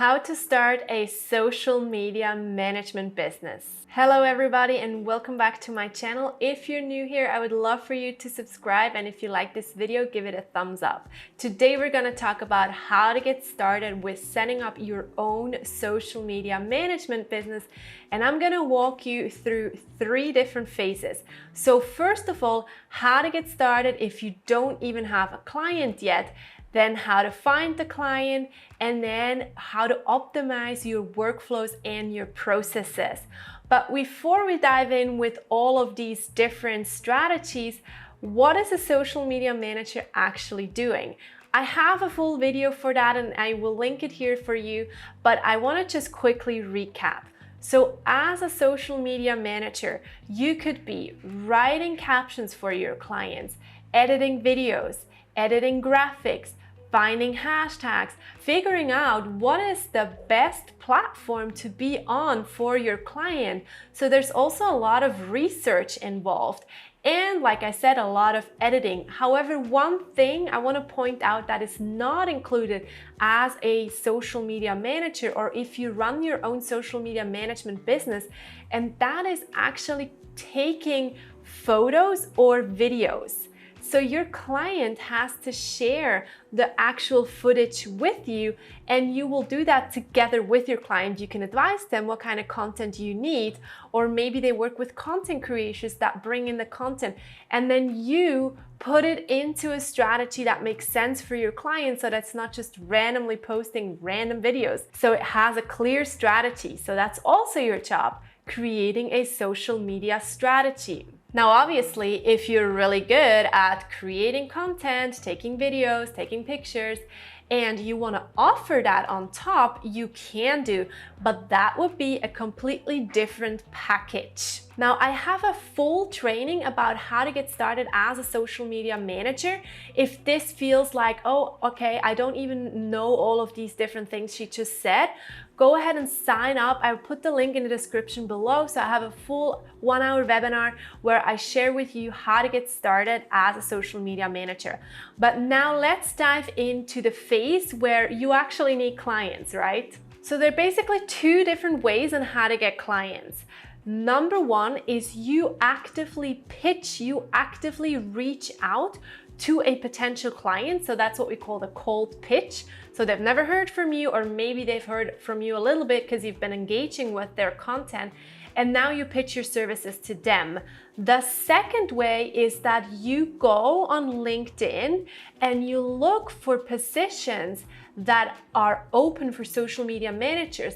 How to start a social media management business. Hello everybody and welcome back to my channel. If you're new here, I would love for you to subscribe, and if you like this video, give it a thumbs up. Today we're going to talk about how to get started with setting up your own social media management business, and I'm going to walk you through 3 different phases. So first of all, how to get started if you don't even have a client yet, then how to find the client, and then how to optimize your workflows and your processes. But before we dive in with all of these different strategies, what is a social media manager actually doing? I have a full video for that and I will link it here for you, but I want to just quickly recap. So as a social media manager, you could be writing captions for your clients, editing videos, editing graphics, finding hashtags, figuring out what is the best platform to be on for your client. So there's also a lot of research involved. And like I said, a lot of editing. However, one thing I want to point out that is not included as a social media manager, or if you run your own social media management business, and that is actually taking photos or videos. So your client has to share the actual footage with you, and you will do that together with your client. You can advise them what kind of content you need, or maybe they work with content creators that bring in the content, and then you put it into a strategy that makes sense for your client, so that's not just randomly posting random videos. So it has a clear strategy. So that's also your job, creating a social media strategy. Now, obviously, if you're really good at creating content, taking videos, taking pictures, and you want to offer that on top, you can do, but that would be a completely different package. Now, I have a full training about how to get started as a social media manager. If this feels like, oh, okay, I don't even know all of these different things she just said, go ahead and sign up. I'll put the link in the description below. So I have a full 1-hour webinar where I share with you how to get started as a social media manager. But now let's dive into the phase where you actually need clients, right? So there are basically 2 different ways on how to get clients. Number 1 is you actively pitch, you actively reach out to a potential client. So that's what we call the cold pitch. So they've never heard from you, or maybe they've heard from you a little bit because you've been engaging with their content, and now you pitch your services to them. The second way is that you go on LinkedIn and you look for positions that are open for social media managers.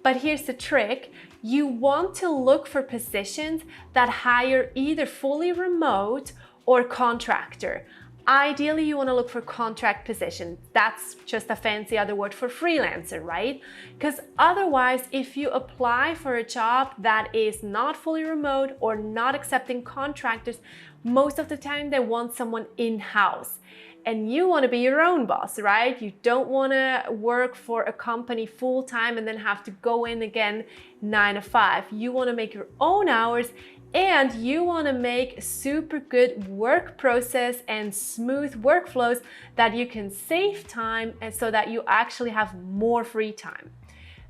But here's the trick. You want to look for positions that hire either fully remote or contractor. Ideally, you want to look for contract positions. That's just a fancy other word for freelancer, right? Because otherwise, if you apply for a job that is not fully remote or not accepting contractors, most of the time they want someone in-house. And you want to be your own boss, right? You don't want to work for a company full-time and then have to go in again 9 to 5. You want to make your own hours, and you want to make super good work process and smooth workflows that you can save time, and so that you actually have more free time.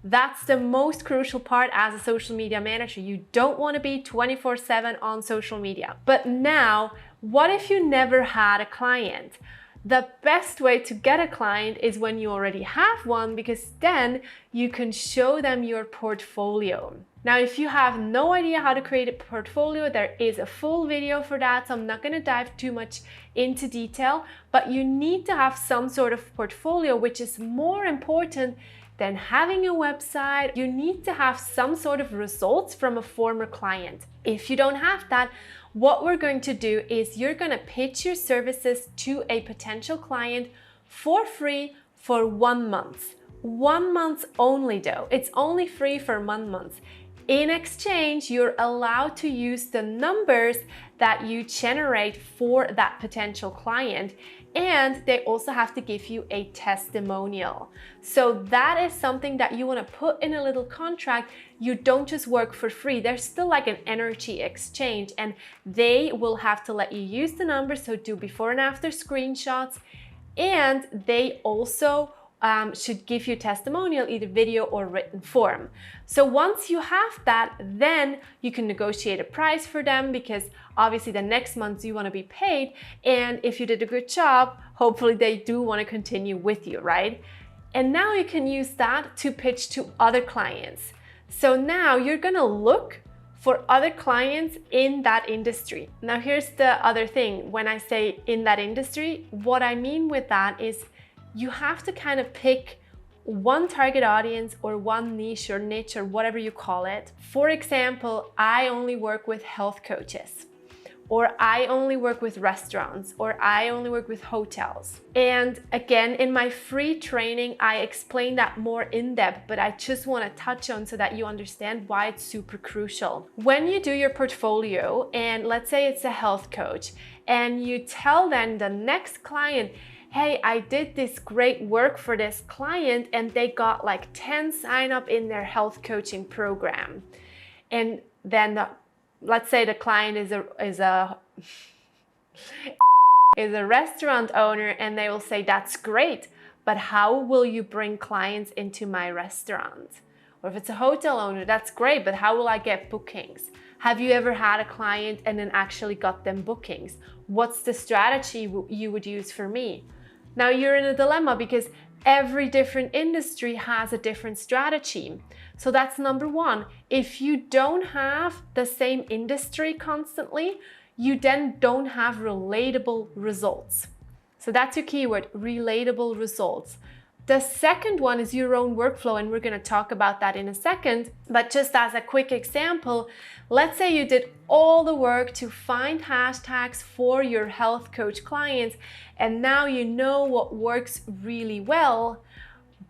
That's the most crucial part as a social media manager. You don't want to be 24/7 on social media. But now, what if you never had a client? The best way to get a client is when you already have one, because then you can show them your portfolio. Now, if you have no idea how to create a portfolio, there is a full video for that, so I'm not going to dive too much into detail, but you need to have some sort of portfolio, which is more important than having a website. You need to have some sort of results from a former client. If you don't have that, what we're going to do is you're going to pitch your services to a potential client for free for 1 month. 1 month only though. It's only free for 1 month. In exchange, you're allowed to use the numbers that you generate for that potential client, and they also have to give you a testimonial. So that is something that you want to put in a little contract. You don't just work for free. There's still like an energy exchange, and they will have to let you use the numbers, so do before and after screenshots, and they also should give you testimonial, either video or written form. So once you have that, then you can negotiate a price for them, because obviously the next month you want to be paid. And if you did a good job, hopefully they do want to continue with you, right? And now you can use that to pitch to other clients. So now you're going to look for other clients in that industry. Now here's the other thing. When I say in that industry, what I mean with that is you have to kind of pick one target audience or one niche or niche or whatever you call it. For example, I only work with health coaches, or I only work with restaurants, or I only work with hotels. And again, in my free training, I explain that more in depth, but I just want to touch on so that you understand why it's super crucial. When you do your portfolio, and let's say it's a health coach, and you tell then the next client, hey, I did this great work for this client and they got like 10 sign up in their health coaching program. And then let's say the client is a restaurant owner, and they will say, that's great, but how will you bring clients into my restaurant? Or if it's a hotel owner, that's great, but how will I get bookings? Have you ever had a client and then actually got them bookings? What's the strategy you would use for me? Now you're in a dilemma because every different industry has a different strategy. So that's number one. If you don't have the same industry constantly, you then don't have relatable results. So that's your keyword, relatable results. The second one is your own workflow, and we're going to talk about that in a second. But just as a quick example, let's say you did all the work to find hashtags for your health coach clients, and now you know what works really well.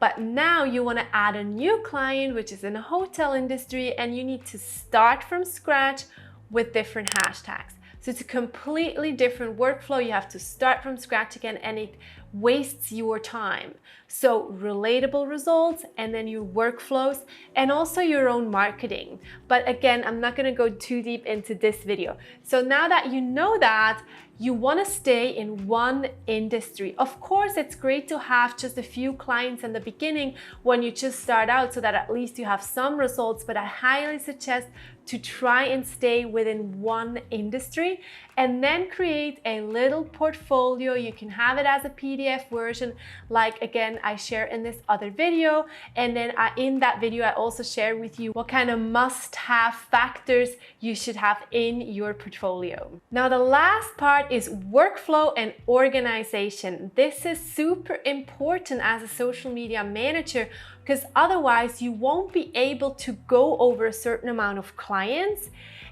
But now you want to add a new client, which is in a hotel industry, and you need to start from scratch with different hashtags. So it's a completely different workflow. You have to start from scratch again, and it wastes your time. So relatable results, and then your workflows, and also your own marketing. But again, I'm not going to go too deep into this video. So now that you know that, you want to stay in one industry. Of course, it's great to have just a few clients in the beginning when you just start out, so that at least you have some results, but I highly suggest to try and stay within one industry and then create a little portfolio. You can have it as a PDF version, like again I share in this other video, and then in that video I also share with you what kind of must-have factors you should have in your portfolio. Now the last part is workflow and organization. This is super important as a social media manager, because otherwise you won't be able to go over a certain amount of clients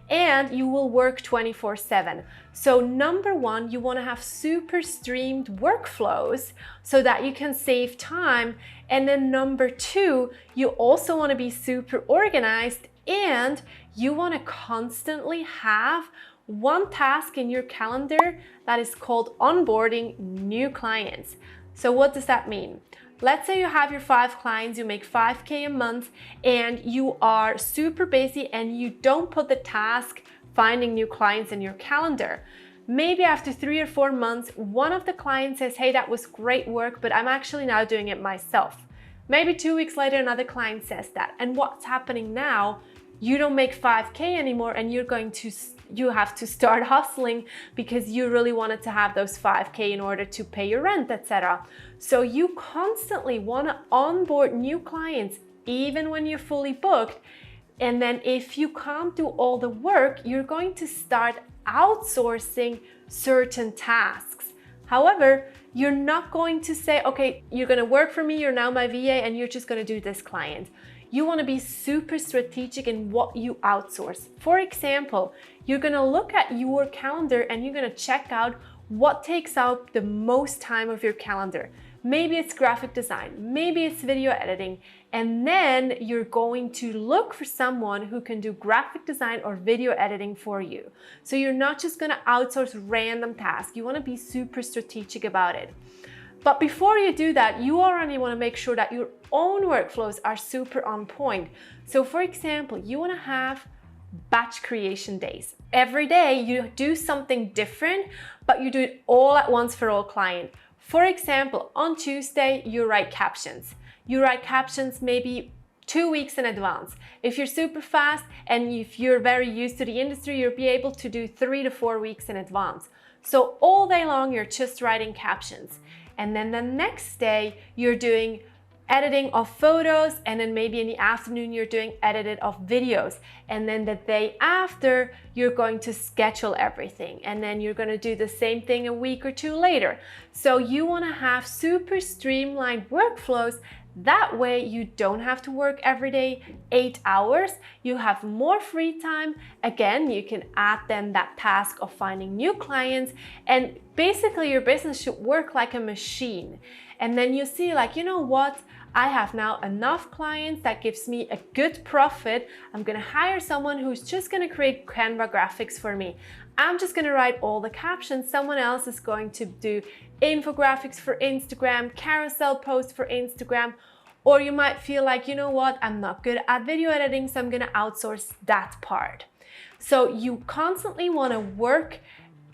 and you will work 24/7. So number one, you want to have super streamed workflows so that you can save time. And then number two, you also want to be super organized, and you want to constantly have one task in your calendar that is called onboarding new clients. So what does that mean? Let's say you have your 5 clients, you make 5K a month, and you are super busy and you don't put the task finding new clients in your calendar. Maybe after 3 or 4 months, one of the clients says, hey, that was great work, but I'm actually now doing it myself. Maybe 2 weeks later, another client says that. And what's happening now? You don't make 5K anymore, and you have to start hustling because you really wanted to have those 5K in order to pay your rent, etc. So you constantly want to onboard new clients even when you're fully booked. And then if you can't do all the work, you're going to start outsourcing certain tasks. However, you're not going to say, okay, you're going to work for me, you're now my VA, and you're just going to do this client. You want to be super strategic in what you outsource. For example, you're going to look at your calendar and you're going to check out what takes up the most time of your calendar. Maybe it's graphic design, maybe it's video editing, and then you're going to look for someone who can do graphic design or video editing for you. So you're not just going to outsource random tasks. You want to be super strategic about it. But before you do that, you already want to make sure that your own workflows are super on point. So for example, you want to have batch creation days. Every day you do something different, but you do it all at once for all clients. For example, on Tuesday, you write captions. You write captions maybe 2 weeks in advance. If you're super fast and if you're very used to the industry, you'll be able to do 3 to 4 weeks in advance. So all day long, you're just writing captions. And then the next day, you're doing editing of photos, and then maybe in the afternoon you're doing edited of videos, and then the day after you're going to schedule everything, and then you're going to do the same thing a week or two later. So you want to have super streamlined workflows. That way you don't have to work every day 8 hours. You have more free time. Again, you can add then that task of finding new clients, and basically your business should work like a machine. And then you see like, you know what? I have now enough clients that gives me a good profit. I'm gonna hire someone who's just gonna create Canva graphics for me. I'm just gonna write all the captions. Someone else is going to do infographics for Instagram, carousel posts for Instagram. Or you might feel like, you know what, I'm not good at video editing, so I'm gonna outsource that part. So you constantly wanna work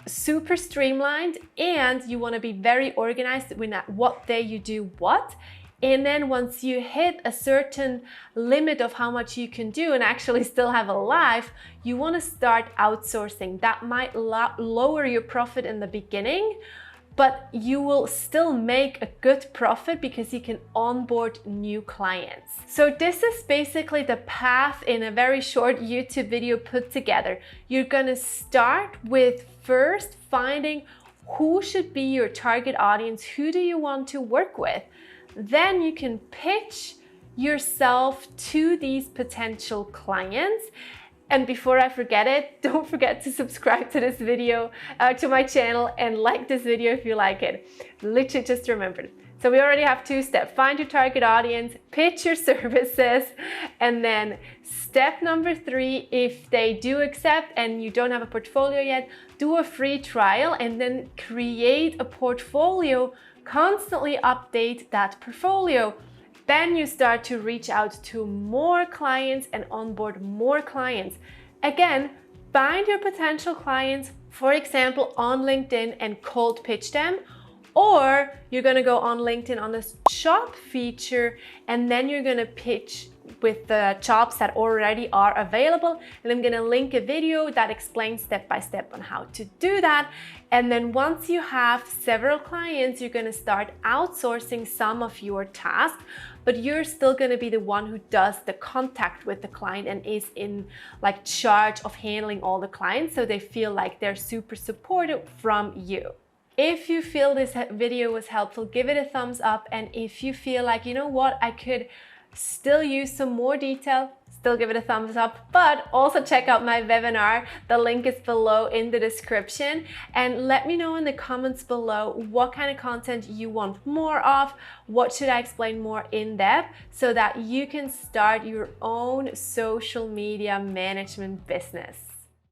super streamlined, and you wanna be very organized with what day you do what. And then once you hit a certain limit of how much you can do and actually still have a life, you want to start outsourcing. That might lower your profit in the beginning, but you will still make a good profit because you can onboard new clients. So this is basically the path in a very short YouTube video put together. You're gonna start with first finding who should be your target audience, who do you want to work with. Then you can pitch yourself to these potential clients. And before I forget it, don't forget to subscribe to this video, to my channel, and like this video if you like it. Literally just remembered. So we already have 2 steps. Find your target audience, pitch your services, and then step number 3, if they do accept and you don't have a portfolio yet, do a free trial and then create a portfolio. Constantly update that portfolio. Then you start to reach out to more clients and onboard more clients. Again, find your potential clients, for example, on LinkedIn and cold pitch them. Or you're gonna go on LinkedIn on this job feature, and then you're gonna pitch with the jobs that already are available. And I'm gonna link a video that explains step by step on how to do that. And then once you have several clients, you're gonna start outsourcing some of your tasks, but you're still gonna be the one who does the contact with the client and is in like charge of handling all the clients, so they feel like they're super supported from you. If you feel this video was helpful, give it a thumbs up. And if you feel like, you know what, I could still use some more detail, still give it a thumbs up. But also check out my webinar. The link is below in the description. And let me know in the comments below what kind of content you want more of. What should I explain more in depth so that you can start your own social media management business.